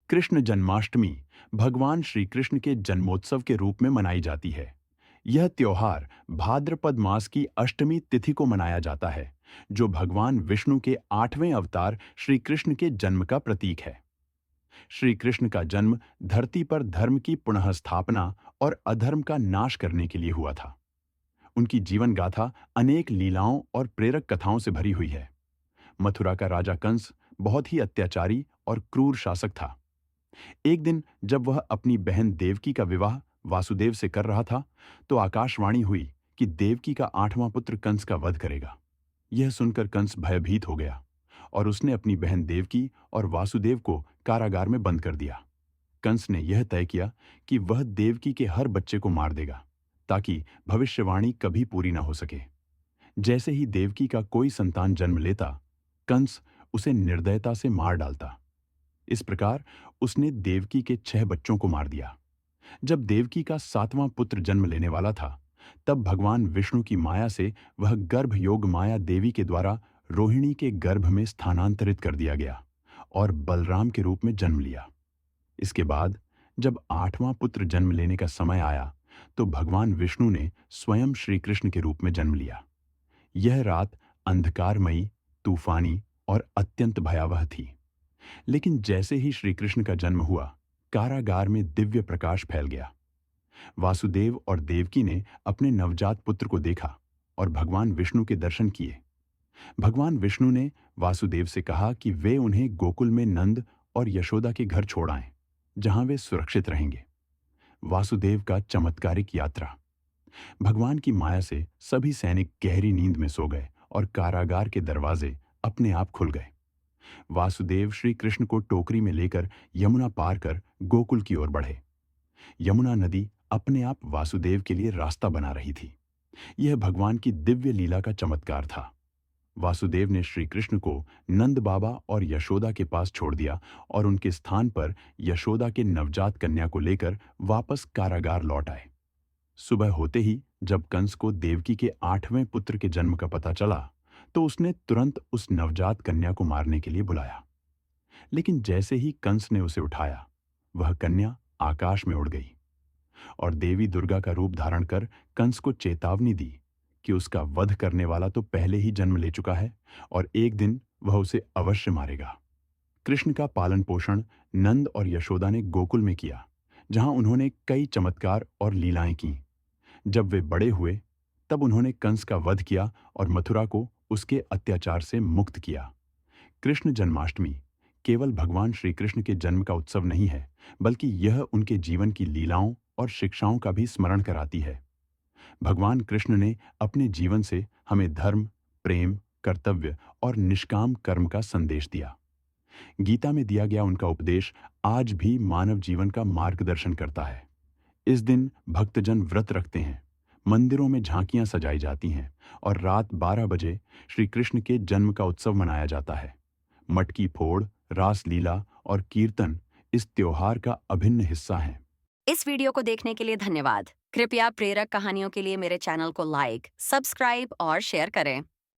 कृष्ण जन्माष्टमी भगवान श्री कृष्ण के जन्मोत्सव के रूप में मनाई जाती है। यह त्योहार भाद्रपद मास की अष्टमी तिथि को मनाया जाता है, जो भगवान विष्णु के 8वें अवतार श्री कृष्ण के जन्म का प्रतीक है। श्री कृष्ण का जन्म धरती पर धर्म की पुनः स्थापना और अधर्म का नाश करने के लिए हुआ था। उनकी जीवन गाथा अनेक लीलाओं और प्रेरक कथाओं से भरी हुई है। मथुरा का राजा कंस बहुत ही अत्याचारी और क्रूर शासक था। एक दिन जब वह अपनी बहन देवकी का विवाह वासुदेव से कर रहा था, तो आकाशवाणी हुई कि देवकी का 8वां पुत्र कंस का वध करेगा। यह सुनकर कंस भयभीत हो गया और उसने अपनी बहन देवकी और वासुदेव को कारागार में बंद कर दिया। कंस ने यह तय किया कि वह देवकी के हर बच्चे को मार देगा, ताकि भविष्यवाणी कभी पूरी न हो सके। जैसे ही देवकी का कोई संतान जन्म लेता, कंस उसे निर्दयता से मार डालता। इस प्रकार उसने देवकी के 6 बच्चों को मार दिया। जब देवकी का 7वां पुत्र जन्म लेने वाला था, तब भगवान विष्णु की माया से वह गर्भ योग माया देवी के द्वारा रोहिणी के गर्भ में स्थानांतरित कर दिया गया और बलराम के रूप में जन्म लिया। इसके बाद जब 8वां पुत्र जन्म लेने का समय आया, तो भगवान विष्णु ने स्वयं श्री कृष्ण के रूप में जन्म लिया। यह रात अंधकारमयी, तूफानी और अत्यंत भयावह थी। लेकिन जैसे ही श्री कृष्ण का जन्म हुआ, कारागार में दिव्य प्रकाश फैल गया। वासुदेव और देवकी ने अपने नवजात पुत्र को देखा और भगवान विष्णु के दर्शन किए। भगवान विष्णु ने वासुदेव से कहा कि वे उन्हें गोकुल में नंद और यशोदा के घर छोड़ आएं, जहां वे सुरक्षित रहेंगे। वासुदेव का चमत्कारिक यात्रा। भगवान की माया से सभी सैनिक गहरी नींद में सो गए और कारागार के दरवाजे अपने आप खुल गए। वासुदेव श्री कृष्ण को टोकरी में लेकर यमुना पार कर गोकुल की ओर बढ़े। यमुना नदी अपने आप वासुदेव के लिए रास्ता बना रही थी। यह भगवान की दिव्य लीला का चमत्कार था। वासुदेव ने श्री कृष्ण को नंद बाबा और यशोदा के पास छोड़ दिया और उनके स्थान पर यशोदा के नवजात कन्या को लेकर वापस कारागार लौट आए। सुबह होते ही जब कंस को देवकी के 8वें पुत्र के जन्म का पता चला, तो उसने तुरंत उस नवजात कन्या को मारने के लिए बुलाया। लेकिन जैसे ही कंस ने उसे उठाया, वह कन्या आकाश में उड़ गई और देवी दुर्गा का रूप धारण कर कंस को चेतावनी दी कि उसका वध करने वाला तो पहले ही जन्म ले चुका है और एक दिन वह उसे अवश्य मारेगा। कृष्ण का पालन पोषण नंद और यशोदा ने गोकुल में किया, जहां उन्होंने कई चमत्कार और लीलाएं की। जब वे बड़े हुए, तब उन्होंने कंस का वध किया और मथुरा को उसके अत्याचार से मुक्त किया। कृष्ण जन्माष्टमी केवल भगवान श्री कृष्ण के जन्म का उत्सव नहीं है, बल्कि यह उनके जीवन की लीलाओं और शिक्षाओं का भी स्मरण कराती है। भगवान कृष्ण ने अपने जीवन से हमें धर्म, प्रेम, कर्तव्य और निष्काम कर्म का संदेश दिया। गीता में दिया गया उनका उपदेश आज भी मानव जीवन का मार्गदर्शन करता है। इस दिन भक्तजन व्रत रखते हैं, मंदिरों में झांकियां सजाई जाती हैं और रात 12 बजे श्री कृष्ण के जन्म का उत्सव मनाया जाता है। मटकी फोड़, रास लीला और कीर्तन इस त्योहार का अभिन्न हिस्सा हैं। इस वीडियो को देखने के लिए धन्यवाद। कृपया प्रेरक कहानियों के लिए मेरे चैनल को लाइक, सब्सक्राइब और शेयर करें।